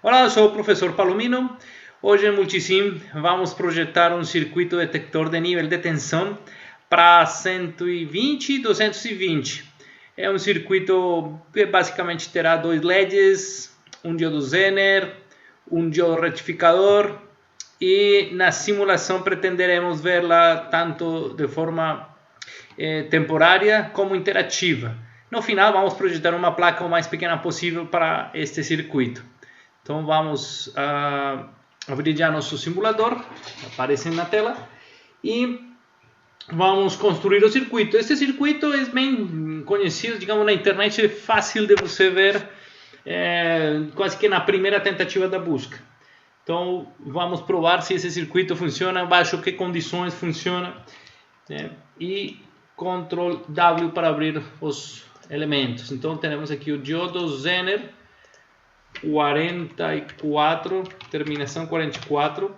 Olá, eu sou o professor Palomino. Hoje em Multisim vamos projetar um circuito detector de nível de tensão para 120 e 220. É um circuito que basicamente terá dois LEDs, um diodo Zener, um diodo retificador e na simulação pretenderemos vê-la tanto de forma temporária como interativa. No final vamos projetar uma placa o mais pequena possível para este circuito. Então vamos abrir já nosso simulador, aparece na tela, e vamos construir o circuito. Este circuito é bem conhecido, digamos, na internet, é fácil de você ver, quase que na primeira tentativa da busca. Então vamos provar se esse circuito funciona, baixo que condições funciona, né? E Ctrl W para abrir os elementos. Então temos aqui o diodo Zener 44, terminação 44.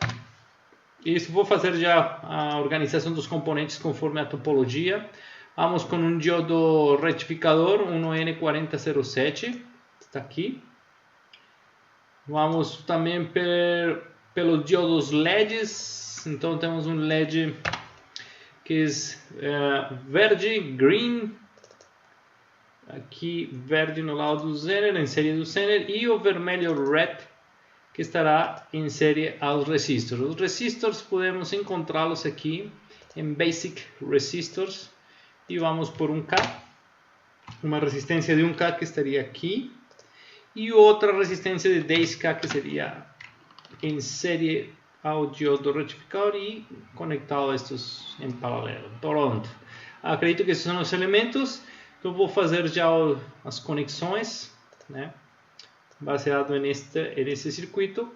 Isso, vou fazer já a organização dos componentes conforme a topologia. Vamos com um diodo retificador, um N4007, está aqui. Vamos também pelos diodos LEDs. Então temos um LED que é verde, green, aqui verde no lado do Zener, em série do Zener, e o vermelho red, que estará em série aos resistors. Os resistors podemos encontrá-los aqui em Basic Resistors, e vamos por 1K, uma resistência de 1K que estaria aqui, e outra resistência de 10K que seria em série ao diodo retificador e conectado a estes em paralelo. Pronto. Acredito que esses são os elementos. Então vou fazer já as conexões, né, baseado nesse circuito.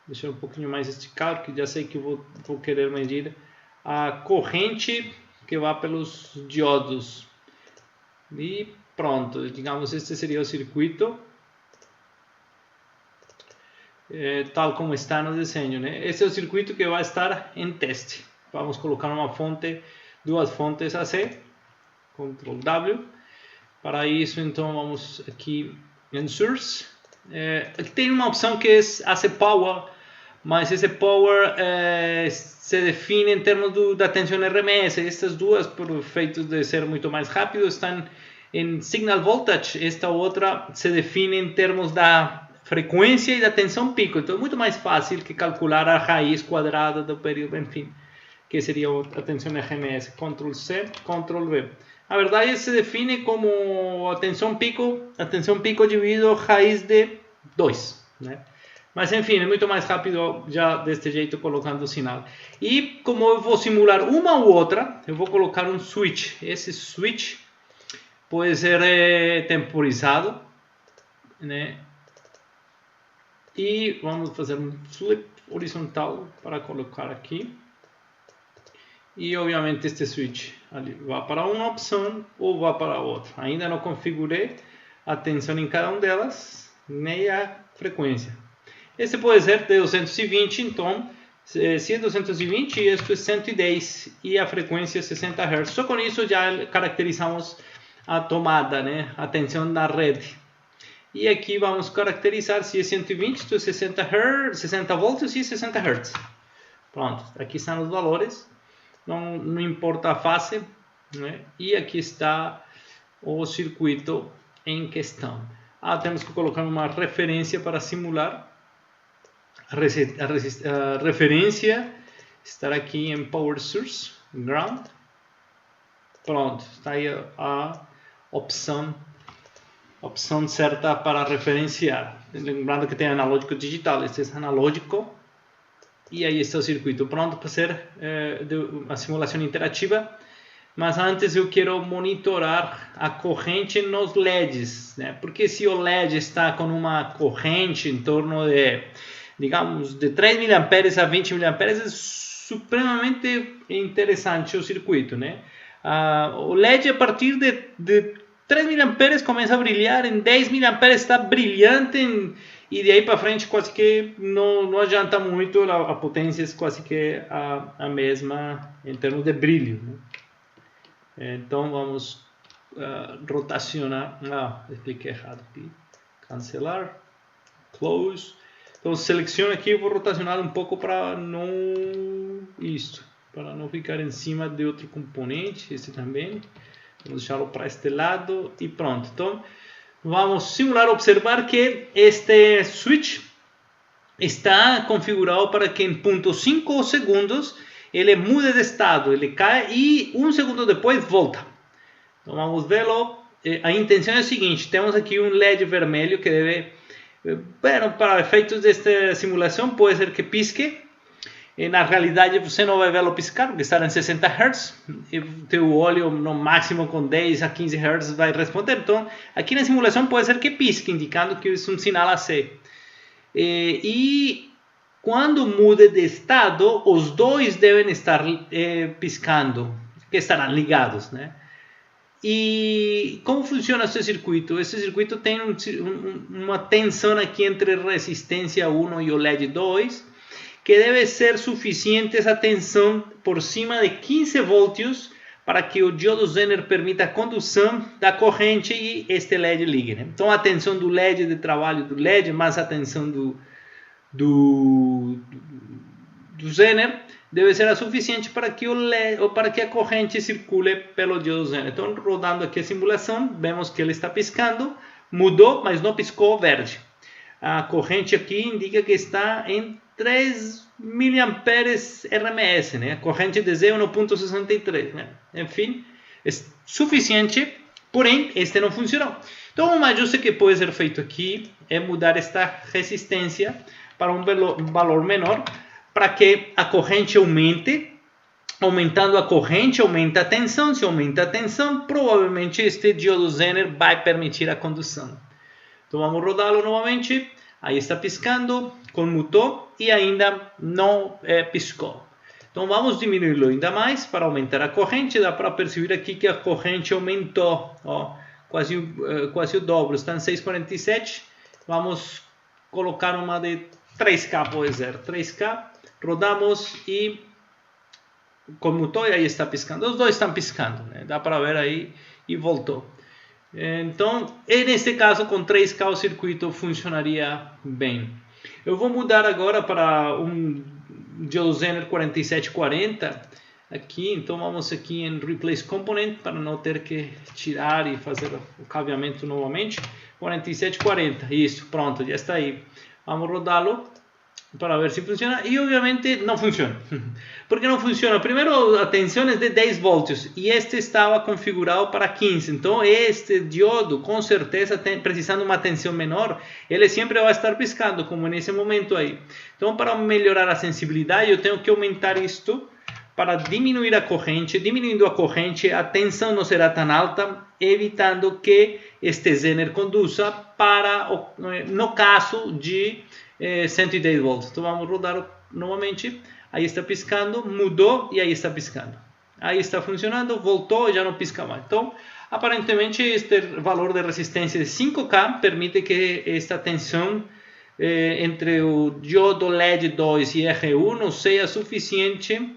Deixar um pouquinho mais esticado, porque já sei que vou querer medir a corrente que vai pelos diodos. E pronto, digamos, este seria o circuito, tal como está no desenho, né? Esse é o circuito que vai estar em teste. Vamos colocar uma fonte, duas fontes AC, Ctrl W. Para isso, então, vamos aqui em Source. Aqui tem uma opção que é AC Power, mas esse Power se define em termos da tensão RMS. Estas duas, por efeito de ser muito mais rápido, estão em Signal Voltage. Esta outra se define em termos da frequência e da tensão pico. Então é muito mais fácil que calcular a raiz quadrada do período, enfim, que seria a tensão RMS. Ctrl C, Ctrl V. A verdade se define como a tensão pico dividido raiz de 2, né? Mas enfim, é muito mais rápido já deste jeito colocando o sinal. E como eu vou simular uma ou outra, eu vou colocar um switch. Esse switch pode ser temporizado, né? E vamos fazer um flip horizontal para colocar aqui. E obviamente este switch ali vai para uma opção ou vai para outra. Ainda não configurei a tensão em cada uma delas, nem a frequência. Esse pode ser de 220, então se é 220, isso é 110 e a frequência é 60 Hz. Só com isso já caracterizamos a tomada, né? A tensão da rede. E aqui vamos caracterizar se é 120, isto é 60 Hz, 60 volts e 60 Hz. Pronto, aqui estão os valores. Não importa a fase, né? E aqui está o circuito em questão. Temos que colocar uma referência para simular. A referência estará aqui em Power Source, Ground. Pronto, está aí a opção certa para referenciar. Lembrando que tem analógico digital, este é analógico. E aí está o circuito pronto para ser a simulação interativa. Mas antes eu quero monitorar a corrente nos LEDs, né? Porque se o LED está com uma corrente em torno de, digamos, de 3 mA a 20 mA, é supremamente interessante o circuito, né? O LED a partir de 3 mA começa a brilhar, em 10 mA está brilhante, e de aí para frente quase que não adianta muito, a potência é quase que a mesma em termos de brilho, né? Então vamos rotaciona. Expliquei errado aqui. Cancelar. Close. Então seleciono aqui, vou rotacionar um pouco para não ficar em cima de outro componente. Esse também. Vamos deixá-lo para este lado e pronto. Então vamos simular, observar que este switch está configurado para que em 0.5 segundos ele mude de estado, ele cai e 1 segundo depois volta. Então vamos vê-lo. A intenção é a seguinte: temos aqui um LED vermelho que deve, para efeitos desta simulação, pode ser que pisque. Na realidade você não vai vê-lo piscar porque está em 60 Hz e teu olho no máximo com 10 a 15 Hz vai responder. Então aqui na simulação pode ser que pisque, indicando que é um sinal AC. E quando mude de estado, os dois devem estar piscando, que estarão ligados, né? E como funciona esse circuito? Esse circuito tem uma tensão aqui entre resistência 1 e o LED 2, que deve ser suficiente essa tensão por cima de 15 volts para que o diodo Zener permita a condução da corrente e este LED ligue, né? Então a tensão do LED de trabalho do LED mais a tensão do Zener deve ser a suficiente para que a corrente circule pelo diodo Zener. Então, rodando aqui a simulação, vemos que ele está piscando, mudou, mas não piscou verde. A corrente aqui indica que está em 3 mA RMS, né? A corrente de Z é 1.63, né? Enfim, é suficiente, porém, este não funcionou. Então, um ajuste que pode ser feito aqui é mudar esta resistência para um valor menor, para que a corrente aumente. Aumentando a corrente, aumenta a tensão. Se aumenta a tensão, provavelmente este diodo Zener vai permitir a condução. Então vamos rodá-lo novamente. Aí está piscando, comutou e ainda não piscou. Então vamos diminuí-lo ainda mais para aumentar a corrente. Dá para perceber aqui que a corrente aumentou, ó, quase o dobro, está em 6,47. Vamos colocar uma de 3K, pode ser 3K. Rodamos e comutou e aí está piscando. Os dois estão piscando, né? Dá para ver aí e voltou. Então, neste caso, com 3K o circuito funcionaria bem. Eu vou mudar agora para um diodo Zener 4740 aqui. Então, vamos aqui em Replace Component para não ter que tirar e fazer o cabeamento novamente. 4740, isso, pronto, já está aí. Vamos rodá-lo para ver se funciona e obviamente não funciona. Por que não funciona? Primeiro, a tensão é de 10 volts e este estava configurado para 15. Então este diodo com certeza precisando de uma tensão menor, ele sempre vai estar piscando como nesse momento aí. Então para melhorar a sensibilidade eu tenho que aumentar isto para diminuir a corrente. Diminuindo a corrente, a tensão não será tão alta, evitando que este Zener conduza para, no caso de 110 volts. Então vamos rodar novamente. Aí está piscando, mudou e aí está piscando. Aí está funcionando, voltou e já não pisca mais. Então, aparentemente, este valor de resistência de 5K permite que esta tensão entre o diodo LED 2 e R1 seja suficiente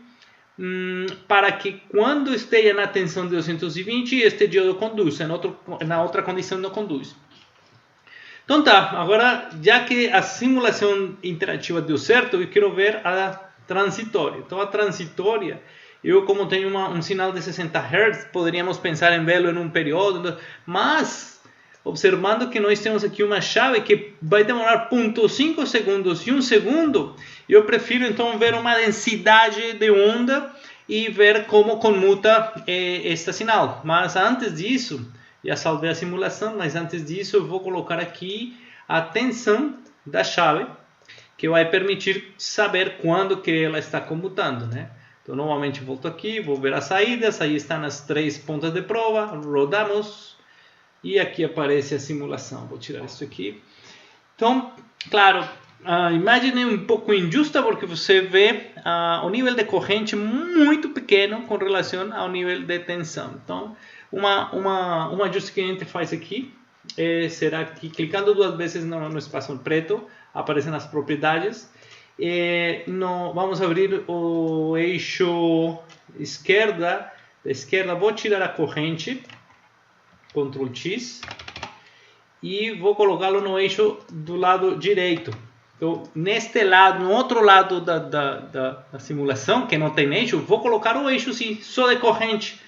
para que quando esteja na tensão de 220 este diodo conduza, na outra condição não conduz. Então tá, agora já que a simulação interativa deu certo, eu quero ver a transitória. Então a transitória, eu como tenho um sinal de 60 Hz, poderíamos pensar em vê-lo em um período, mas observando que nós temos aqui uma chave que vai demorar 0.5 segundos e 1 segundo, eu prefiro então ver uma densidade de onda e ver como comuta este sinal. Mas antes disso, já salvei a simulação, mas antes disso eu vou colocar aqui a tensão da chave, que vai permitir saber quando que ela está comutando, né? Então, normalmente volto aqui, vou ver as saídas, aí estão as 3 pontas de prova, rodamos e aqui aparece a simulação. Vou tirar isso aqui. Então, claro, a imagem é um pouco injusta porque você vê o nível de corrente muito pequeno com relação ao nível de tensão. Então, um ajuste que a gente faz aqui será que clicando 2 vezes no espaço preto aparecem as propriedades. Vamos abrir o eixo da esquerda, vou tirar a corrente Ctrl X, e vou colocá-lo no eixo do lado direito. Então, neste lado, no outro lado da simulação, que não tem eixo, vou colocar o eixo sim, só de corrente.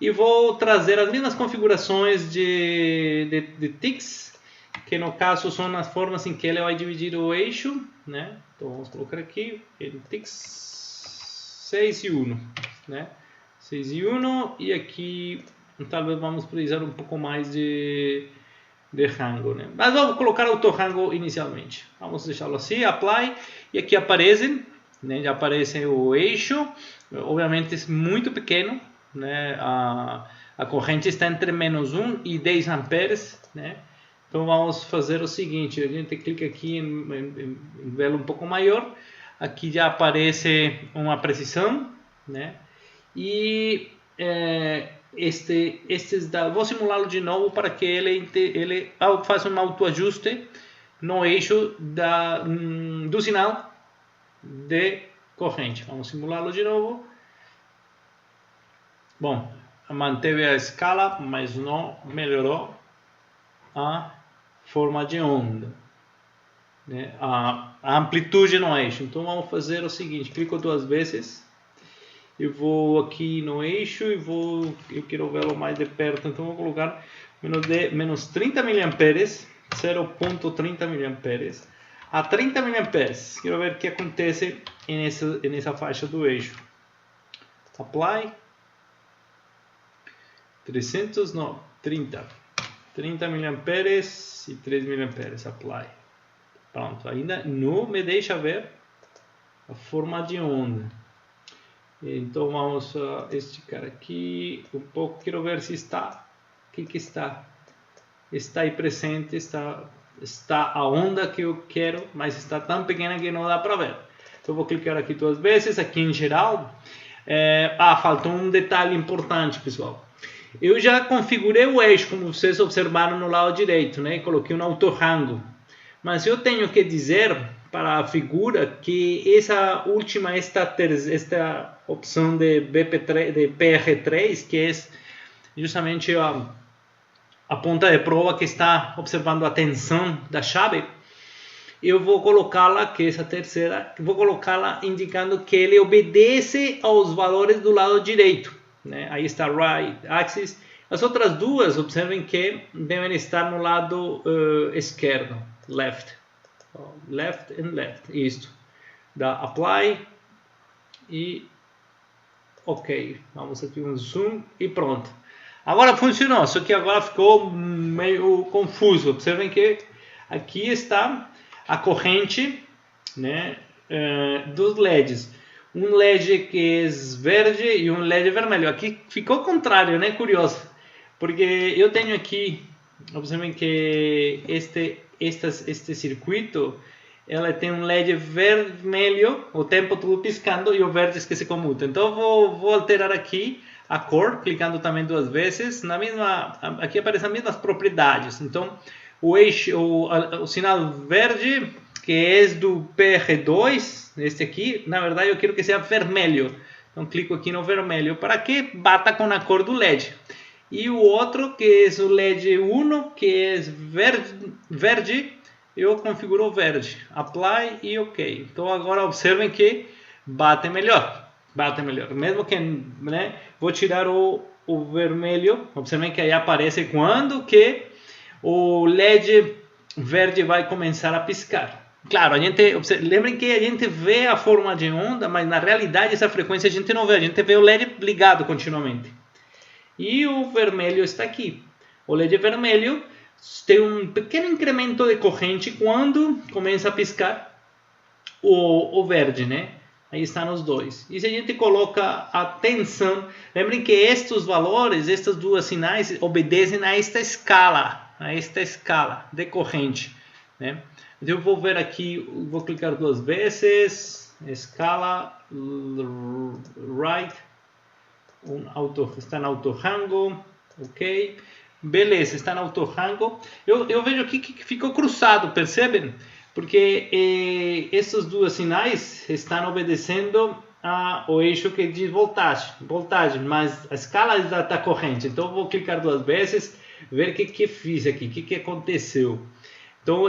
E vou trazer as mesmas configurações de ticks, que no caso são as formas em que ele vai dividir o eixo, né? Então vamos colocar aqui em ticks 6 e 1, né? 6 e 1, e aqui talvez vamos precisar um pouco mais de rango, né? Mas vamos colocar auto rango inicialmente. Vamos deixá-lo assim, apply, e aqui aparecem, né? Já aparece o eixo, obviamente é muito pequeno, né? A corrente está entre -1 e 10 amperes, né? Então vamos fazer o seguinte, a gente clica aqui em velo um pouco maior, aqui já aparece uma precisão, né? E vou simulá-lo de novo para que ele faça um autoajuste no eixo do sinal de corrente. Vamos simulá-lo de novo. Bom, manteve a escala, mas não melhorou a forma de onda, né? A amplitude no eixo. Então vamos fazer o seguinte, clico 2 vezes, eu vou aqui no eixo e eu quero vê-lo mais de perto, então vou colocar menos 30 mA, 0.30 mA a 30 mA. Quero ver o que acontece nessa faixa do eixo. Apply, 30 mA e 3 mA, apply. Pronto, ainda não me deixa ver a forma de onda. Então vamos esticar aqui um pouco, quero ver se está, o que está aí presente, está a onda que eu quero, mas está tão pequena que não dá para ver. Então vou clicar aqui 2 vezes, aqui em geral. Faltou um detalhe importante, pessoal. Eu já configurei o eixo, como vocês observaram no lado direito, né? Coloquei um autorrango. Mas eu tenho que dizer para a figura que essa última, esta opção de PR3, que é justamente a ponta de prova que está observando a tensão da chave, eu vou colocá-la, que é essa terceira, vou colocá-la indicando que ele obedece aos valores do lado direito, né? Aí está right axis. As outras duas, observem que devem estar no lado esquerdo, left and left, isto. Dá apply e ok, vamos aqui um zoom e pronto. Agora funcionou, só que agora ficou meio confuso. Observem que aqui está a corrente, né, dos LEDs. Um LED que é verde e um LED vermelho. Aqui ficou o contrário, né? Curioso. Porque eu tenho aqui, observem que este circuito, ela tem um LED vermelho, o tempo todo piscando, e o verde que se comuta. Então vou alterar aqui a cor, clicando também 2 vezes. Aqui aparecem as mesmas propriedades. Então o sinal verde, que é do PR2, este aqui, na verdade eu quero que seja vermelho. Então clico aqui no vermelho para que bata com a cor do LED. E o outro, que é o LED 1, que é verde, eu configuro o verde. Apply e ok. Então agora observem que bate melhor. Mesmo que, né, vou tirar o vermelho. Observem que aí aparece quando que o LED verde vai começar a piscar. Claro, lembrem que a gente vê a forma de onda, mas na realidade essa frequência a gente não vê. A gente vê o LED ligado continuamente. E o vermelho está aqui. O LED vermelho tem um pequeno incremento de corrente quando começa a piscar o verde, né? Aí estão os dois. E se a gente coloca a tensão, lembrem que estes valores, estas duas sinais, obedecem a esta escala de corrente, né? Então eu vou ver aqui, vou clicar 2 vezes, escala, right, está no autorrango, ok, beleza, está no autorrango. Eu vejo aqui que ficou cruzado, percebem? Porque esses dois sinais estão obedecendo ao eixo que diz voltagem, mas a escala da corrente. Então eu vou clicar 2 vezes, ver o que fiz aqui, o que aconteceu. Então,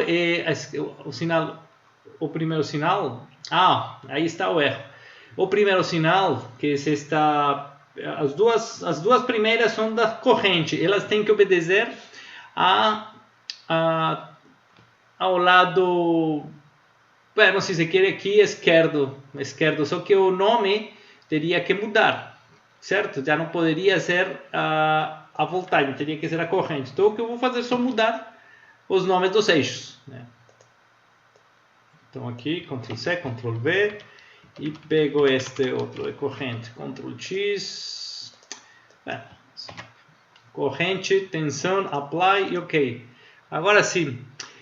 o primeiro sinal, aí está o erro. O primeiro sinal, que as duas primeiras são da corrente, elas têm que obedecer ao lado, não sei se quer aqui, esquerdo, só que o nome teria que mudar, certo? Já não poderia ser a voltagem, teria que ser a corrente. Então o que eu vou fazer é só mudar os nomes dos eixos, né? Então aqui, Ctrl C, Ctrl V, e pego este outro de corrente, Ctrl X, corrente, tensão, apply e ok. Agora sim,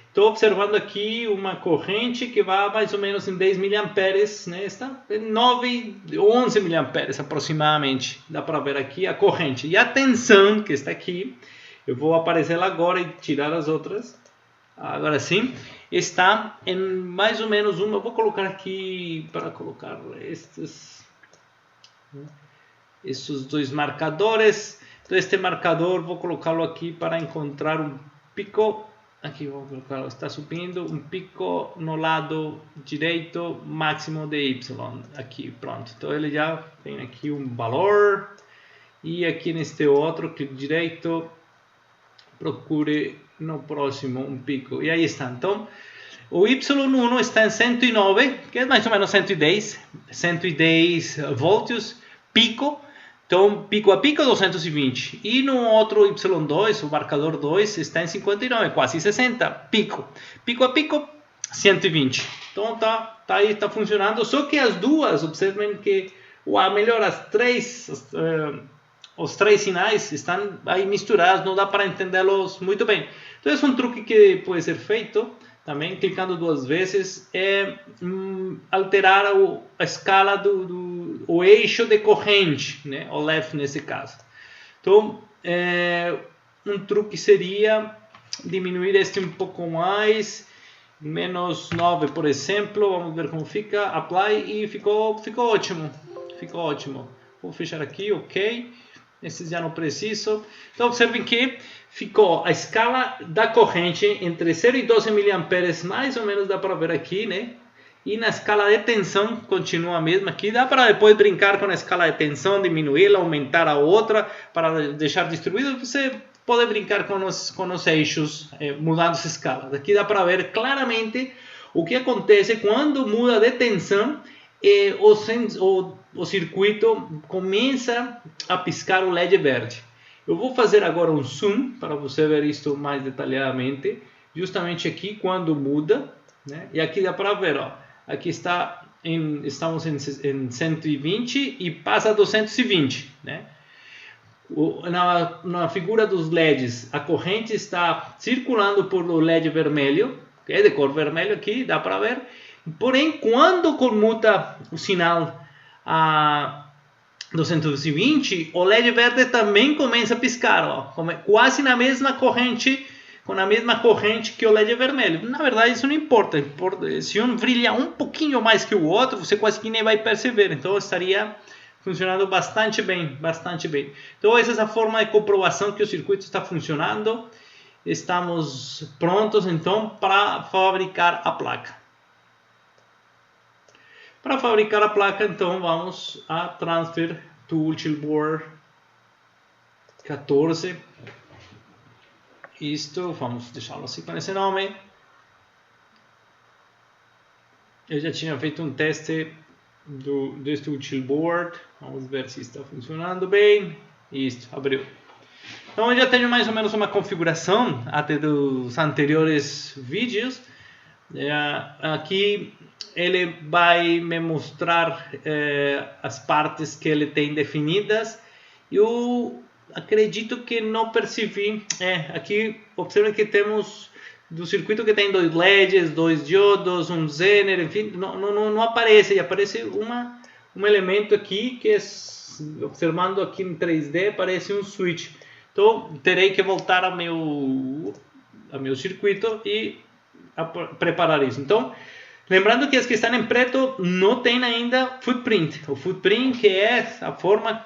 estou observando aqui uma corrente que vai mais ou menos em 10 mA, né? Está em 11 mA aproximadamente. Dá para ver aqui a corrente. E a tensão que está aqui, eu vou aparecer ela agora e tirar as outras. Agora sim, está em mais ou menos uma. Eu vou colocar aqui para colocar estes dois marcadores. Então este marcador vou colocá-lo aqui para encontrar um pico. Aqui vou colocar, está subindo um pico no lado direito máximo de Y. Aqui, pronto. Então ele já tem aqui um valor. E aqui neste outro, clique direito, procure no próximo um pico. E aí está. Então o Y1 está em 109, que é mais ou menos 110 volts, pico. Então, pico a pico 220. E no outro Y2, o marcador 2, está em 59, quase 60. Pico. Pico a pico, 120. Então, tá aí, está funcionando. Só que as duas, observem que, melhor, os três sinais estão aí misturados, não dá para entendê-los muito bem. Então, esse é um truque que pode ser feito também, clicando duas vezes, alterar a escala o eixo de corrente, né? O left nesse caso. Então, um truque seria diminuir este um pouco mais, menos 9, por exemplo. Vamos ver como fica. Apply e ficou ótimo. Ficou ótimo. Vou fechar aqui, ok. Esse já não preciso. Então, observem que ficou a escala da corrente entre 0 e 12 mA, mais ou menos dá para ver aqui, né? E na escala de tensão continua a mesma aqui. Dá para depois brincar com a escala de tensão, diminuí-la, aumentar a outra para deixar distribuído. Você pode brincar com os eixos, mudando essa escala. Aqui dá para ver claramente o que acontece quando muda de tensão. O circuito começa a piscar o LED verde. Eu vou fazer agora um zoom para você ver isso mais detalhadamente, justamente aqui quando muda, né? E aqui dá para ver, ó, aqui estamos em 120 e passa a 220, né? Na figura dos LEDs, a corrente está circulando por o LED vermelho, que é de cor vermelho aqui, dá para ver. Porém, quando comuta o sinal a 220, o LED verde também começa a piscar, ó, quase na mesma corrente, com a mesma corrente que o LED vermelho. Na verdade, isso não importa. Se um brilha um pouquinho mais que o outro, você quase que nem vai perceber. Então, estaria funcionando bastante bem, bastante bem. Então, essa é a forma de comprovação que o circuito está funcionando. Estamos prontos, então, para fabricar a placa. Para fabricar a placa, então, vamos a Transfer to Chillboard 14. Isto, vamos deixá-lo assim com esse nome. Eu já tinha feito um teste deste Chillboard. Vamos ver se está funcionando bem. Isto, abriu. Então, eu já tenho mais ou menos uma configuração até dos anteriores vídeos. Aqui ele vai me mostrar as partes que ele tem definidas. Eu acredito que não percebi. Aqui observe que temos do circuito que tem 2 LEDs, 2 diodos, um Zener, enfim, não aparece. Aparece um elemento aqui que, observando aqui em 3D, parece um switch. Então terei que voltar ao meu circuito e preparar isso. Então, lembrando que as que estão em preto não tem ainda footprint. O footprint, que é a forma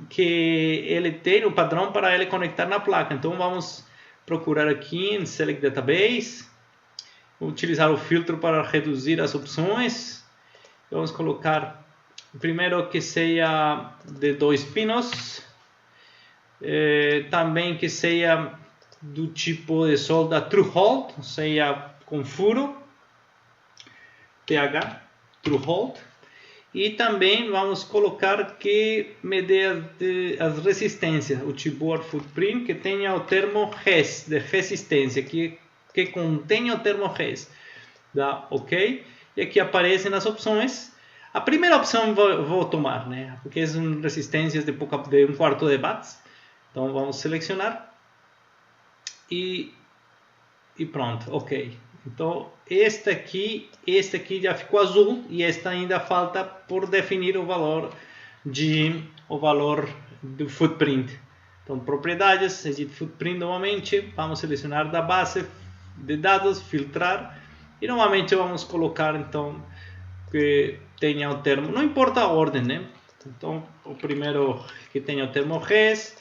que ele tem, o padrão para ele conectar na placa. Então vamos procurar aqui em Select Database, utilizar o filtro para reduzir as opções. Vamos colocar primeiro que seja de 2 pinos, também que seja do tipo de solda Through-Hole, ou seja, com furo, TH, Through-Hole. E também vamos colocar que me dê as resistências, o chipboard footprint que tenha o termo RES, de resistência, que contenha o termo RES. Dá OK? E aqui aparecem as opções. A primeira opção vou tomar, né? Porque são resistências de 1/4 de watts. Então vamos selecionar. E pronto, OK. Então este aqui já ficou azul e esta ainda falta por definir o valor do footprint. Então propriedades, edit footprint novamente, vamos selecionar da base de dados, filtrar e novamente vamos colocar então que tenha o termo, não importa a ordem, né? Então o primeiro que tenha o termo RES,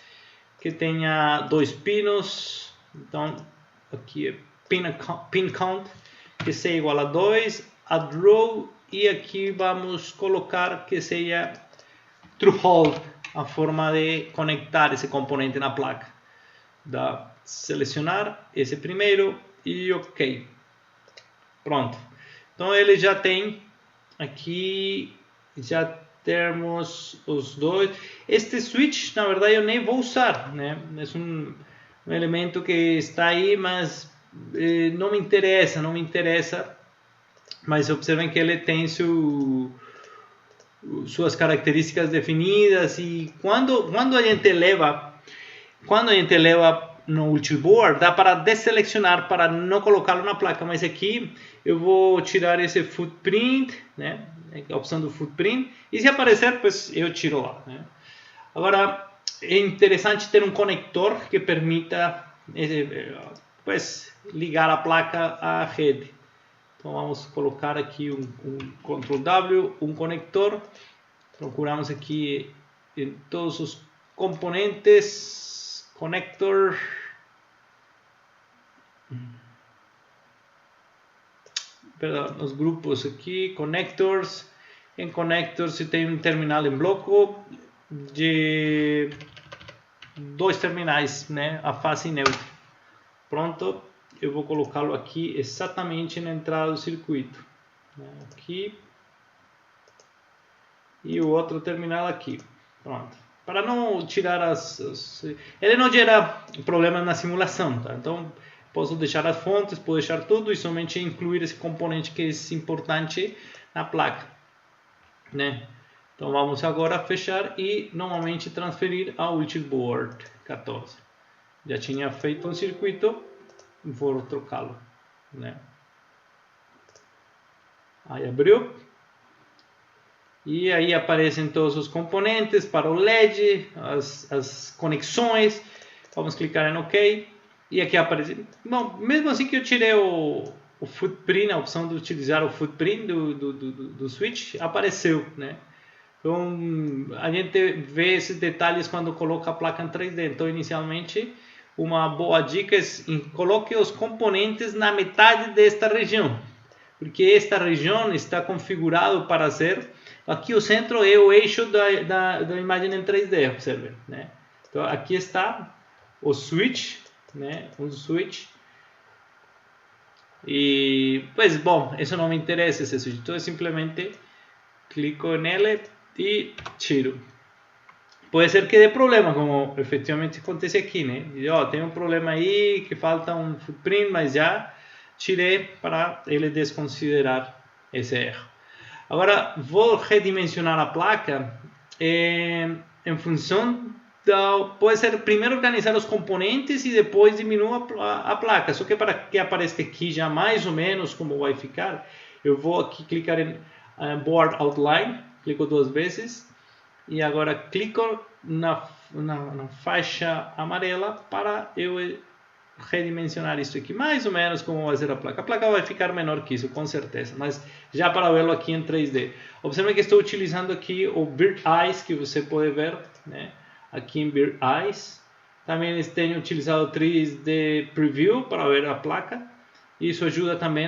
que tenha 2 pinos, então aqui é pin count, que seja igual a 2, add row, e aqui vamos colocar que seja Through-Hole, a forma de conectar esse componente na placa. Dá selecionar esse primeiro e OK. Pronto. Então ele já tem aqui, já temos os dois. Este switch, na verdade, eu nem vou usar, né? É um elemento que está aí, mas não me interessa, mas observem que ele tem suas características definidas, e quando a gente leva no Ultiboard, dá para deselecionar para não colocá-lo na placa, mas aqui eu vou tirar esse footprint, né? A opção do footprint, e se aparecer, pues eu tiro lá, né? Agora é interessante ter um conector que permita pues ligar a placa à rede. Então vamos colocar aqui um Ctrl W, um conector. Procuramos aqui em todos os componentes, connector. Perdão, nos grupos aqui, connectors. Em connectors se tem um terminal em bloco de 2 terminais, né? A fase neutra. Pronto, eu vou colocá-lo aqui exatamente na entrada do circuito, né? Aqui e o outro terminal aqui. Pronto, para não tirar ele não gera problemas na simulação, tá? Então posso deixar as fontes, posso deixar tudo e somente incluir esse componente que é importante na placa, né? Então vamos agora fechar e novamente transferir ao Ultiboard 14. Já tinha feito um circuito, vou trocá-lo, né? Aí abriu. E aí aparecem todos os componentes para o LED, as conexões. Vamos clicar em OK. E aqui aparece. Bom, mesmo assim que eu tirei o footprint, a opção de utilizar o footprint do switch, apareceu, né? Então a gente vê esses detalhes quando coloca a placa em 3D. Então inicialmente uma boa dica é coloque os componentes na metade desta região, porque esta região está configurado para ser, aqui o centro é o eixo da imagem em 3D, observe, né? Então aqui está o switch, né? Um switch, e pues bom, isso não me interessa, esse switch, então eu simplesmente clico nele e tiro. Pode ser que dê problema, como efetivamente acontece aqui, né? Tem um problema aí, que falta um footprint, mas já tirei para ele desconsiderar esse erro. Agora vou redimensionar a placa em função pode ser primeiro organizar os componentes e depois diminuir a placa. Só que para que apareça aqui já mais ou menos como vai ficar, eu vou aqui clicar em Board Outline, clico 2 vezes. E agora clico na faixa amarela para eu redimensionar isso aqui, mais ou menos como vai ser a placa. A placa vai ficar menor que isso, com certeza, mas já para vê-lo aqui em 3D. Observe que estou utilizando aqui o Bird Eyes, que você pode ver, né? Aqui em Bird Eyes. Também tenho utilizado o 3D Preview para ver a placa. Isso ajuda também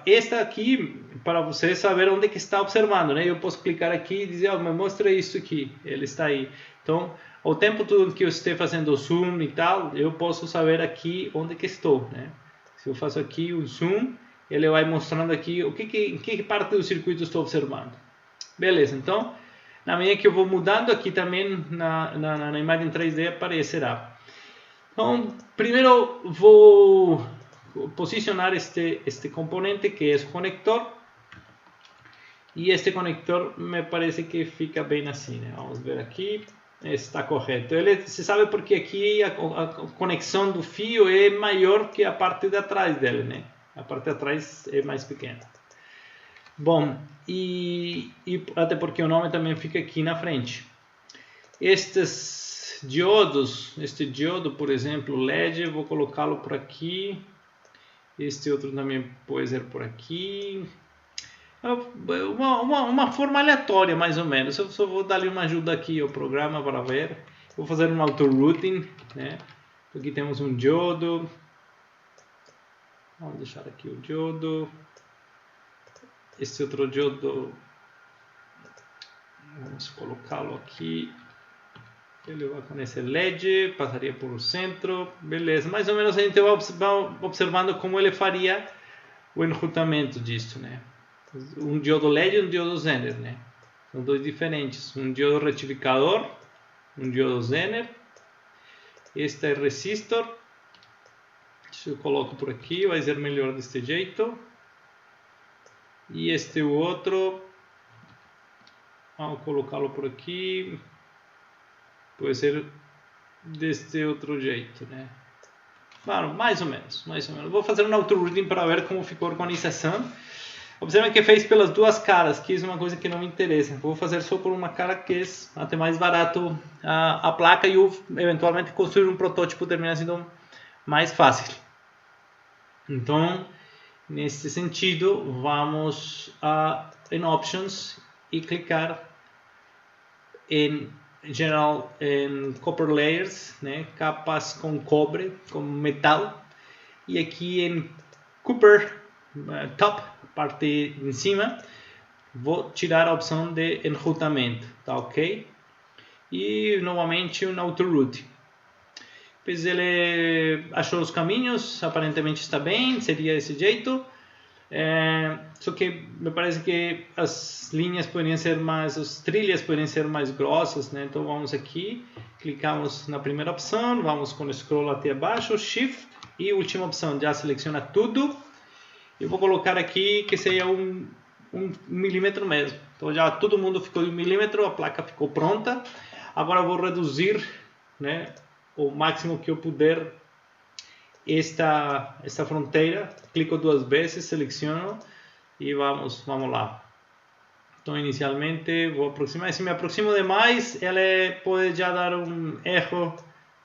esta aqui, para você saber onde que está observando, né? Eu posso clicar aqui e dizer, me mostra isso aqui, ele está aí. Então, ao tempo todo que eu esteja fazendo zoom e tal, eu posso saber aqui onde que estou, né? Se eu faço aqui o zoom, ele vai mostrando aqui em que parte do circuito estou observando. Beleza, então, na medida que eu vou mudando aqui também na imagem 3D aparecerá. Então, primeiro vou posicionar este componente que é o conector. E este conector me parece que fica bem assim, né? Vamos ver aqui. Está correto. Você sabe porque aqui a conexão do fio é maior que a parte de atrás dele, né? A parte de atrás é mais pequena. Bom, e até porque o nome também fica aqui na frente. Estes diodos, este diodo, por exemplo, LED, vou colocá-lo por aqui. Este outro também pode ser por aqui. Uma forma aleatória, mais ou menos. Eu só vou dar-lhe uma ajuda aqui ao programa para ver. Vou fazer um auto-routing, né? Aqui temos um diodo. Vamos deixar aqui o diodo. Este outro diodo, vamos colocá-lo aqui. Ele vai com esse LED, passaria por o centro. Beleza, mais ou menos a gente vai observando como ele faria o enrutamento disso, né? Um diodo LED e um diodo Zener, né? São dois diferentes. Um diodo retificador, um diodo Zener. Este é resistor. Se eu coloco por aqui, vai ser melhor deste jeito. E este outro, vamos colocá-lo por aqui. Pode ser deste outro jeito, né? Claro, mais ou menos. Vou fazer um auto-routing para ver como ficou a organização. Observe que fez pelas duas caras, que isso é uma coisa que não me interessa. Vou fazer só por uma cara, que é até mais barato a placa, e eventualmente construir um protótipo termina sendo mais fácil. Então, nesse sentido, vamos em Options e clicar em General, em Copper Layers, né? Capas com cobre, com metal, e aqui em Copper Top, parte em cima, vou tirar a opção de enrutamento, tá ok? E novamente um auto-route. Pois ele achou os caminhos, aparentemente está bem, seria desse jeito. Só que me parece que as linhas poderiam ser mais, as trilhas poderiam ser mais grossas, né? Então vamos aqui, clicamos na primeira opção, vamos com o scroll até abaixo, Shift, e última opção, já seleciona tudo. Eu vou colocar aqui que seja um milímetro mesmo. Então já todo mundo ficou de 1 milímetro, a placa ficou pronta. Agora eu vou reduzir, né, o máximo que eu puder esta fronteira. Clico duas vezes, seleciono e vamos lá. Então inicialmente vou aproximar. Se me aproximo demais, ela pode já dar um erro,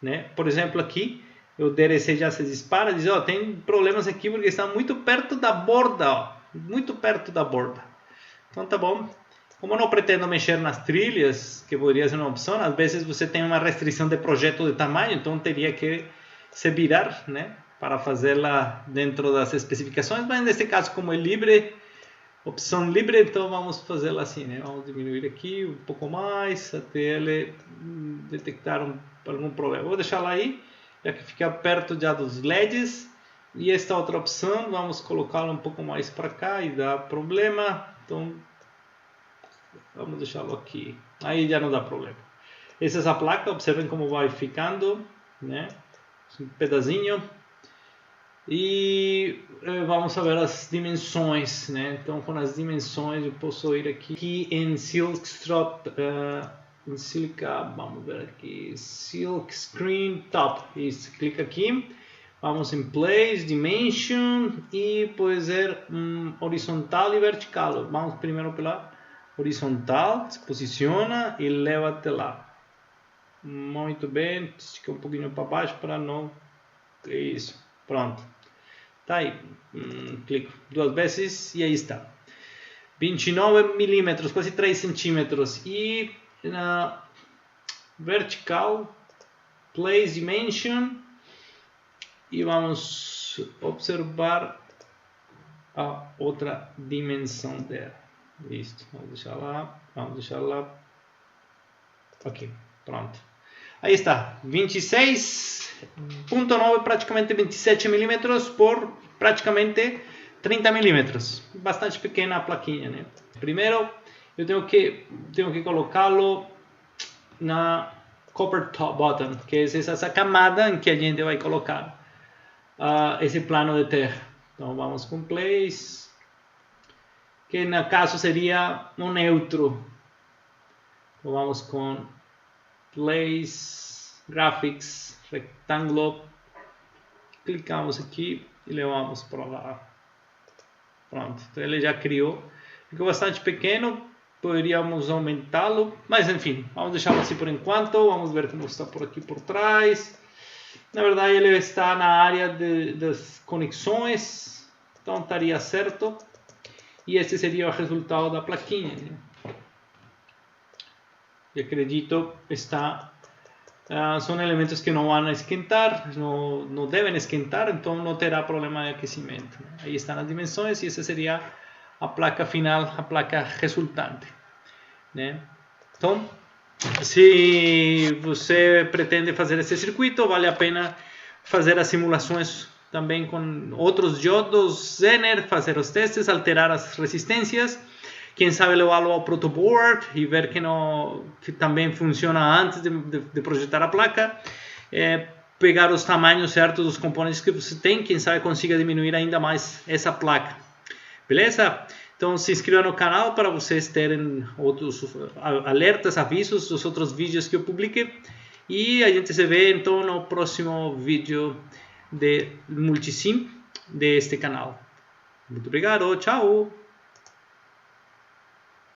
né? Por exemplo, aqui o DRC já se dispara, diz, tem problemas aqui porque está muito perto da borda, muito perto da borda. Então tá bom. Como eu não pretendo mexer nas trilhas, que poderia ser uma opção, às vezes você tem uma restrição de projeto de tamanho, então teria que se virar, né, para fazê-la dentro das especificações, mas neste caso, como é livre, opção livre, então vamos fazê-la assim, né? Vamos diminuir aqui um pouco mais até ele detectar algum problema. Vou deixá-la aí, já que fica perto já dos LEDs. E esta outra opção, vamos colocá-la um pouco mais para cá e dá problema. Então, vamos deixá-lo aqui. Aí já não dá problema. Essa é a placa, observem como vai ficando, né? Um pedacinho. E vamos ver as dimensões, né? Então, com as dimensões, eu posso ir aqui em Silkstrop, em Silica, vamos ver aqui, Silk Screen Top. Isso, clica aqui, vamos em Place, Dimension e pode ser horizontal e vertical. Vamos primeiro pela horizontal, se posiciona e leva até lá. Muito bem, estica um pouquinho para baixo para não Isso, pronto. Tá aí. Clico 2 vezes e aí está. 29 milímetros, quase 3 centímetros. E na vertical, place dimension. E vamos observar a outra dimensão dela. Listo, vamos deixar lá. Ok, pronto. Aí está, 26.9, praticamente 27 milímetros por praticamente 30 milímetros. Bastante pequena a plaquinha, né? Primeiro, eu tenho que colocá-lo na copper top bottom, que é essa camada em que a gente vai colocar esse plano de terra. Então vamos com place, que no caso seria um neutro. Então vamos com place, graphics, rectângulo, clicamos aqui e levamos para lá. Pronto, então ele já criou. Ficou bastante pequeno, poderíamos aumentá-lo, mas enfim, vamos deixá-lo assim por enquanto. Vamos ver como está por aqui por trás. Na verdade ele está na área das conexões, então estaria certo. E esse seria o resultado da plaquinha, né? E acredito são elementos que não vão esquentar, não devem esquentar, então não terá problema de aquecimento. Aí estão as dimensões e essa seria a placa final, a placa resultante, né? Então, se você pretende fazer esse circuito, vale a pena fazer as simulações também com outros diodos Zener, fazer os testes, alterar as resistências. Quem sabe levá-lo ao protoboard e ver que também funciona antes de projetar a placa. Pegar os tamanhos certos dos componentes que você tem, quem sabe consiga diminuir ainda mais essa placa. Beleza? Então se inscreva no canal para vocês terem outros alertas, avisos dos outros vídeos que eu publiquei. E a gente se vê então no próximo vídeo de Multisim deste canal. Muito obrigado, tchau!